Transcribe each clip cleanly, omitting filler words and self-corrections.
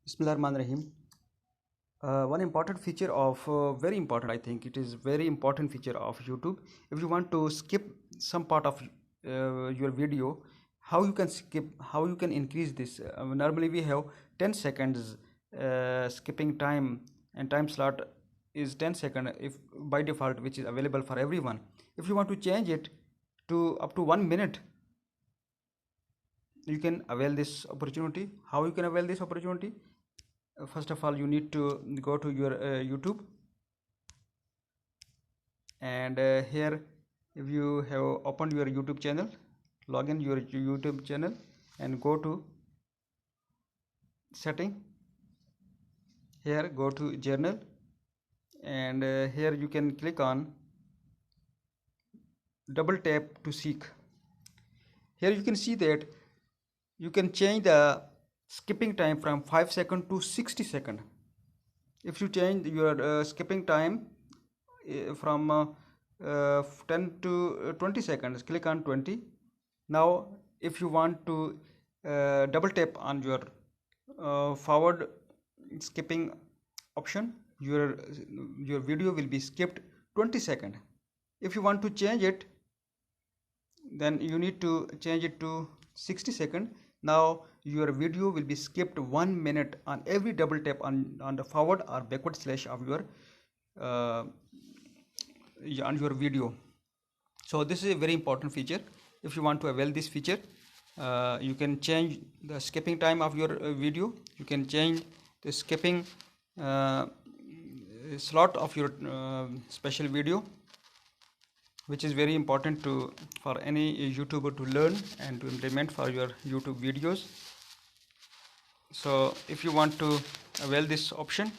Bismillahirrahmanirrahim. One important feature of very important, I think it is very important feature of YouTube. If you want to skip some part of your video, how you can skip, how you can increase this. Normally we have 10 seconds skipping time, and time slot is 10 seconds if by default, which is available for everyone. If you want to change it to up to 1 minute, you can avail this opportunity. How you can avail this opportunity? First of all, you need to go to your YouTube, and here, if you have opened your YouTube channel, log in your YouTube channel and go to setting. Here go to journal, and here you can click on double tap to seek. Here you can see that you can change the skipping time from 5 seconds to 60 seconds. If you change your skipping time from 10 to 20 seconds, click on 20. Now if you want to double tap on your forward skipping option, your video will be skipped 20 seconds. If you want to change it, then you need to change it to 60 seconds. Now your video will be skipped 1 minute on every double tap on the forward or backward slash of your on your video. So this is a very important feature. If you want to avail this feature, you can change the skipping time of your video. You can change the skipping slot of your special video, which is very important for any YouTuber to learn and to implement for your YouTube videos. So if you want to avail this option,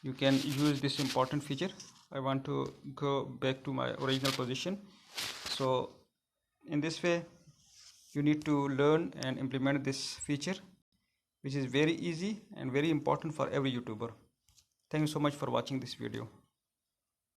you can use this important feature. I want to go back to my original position. So in this way, you need to learn and implement this feature, which is very easy and very important for every YouTuber. Thank you so much for watching this video.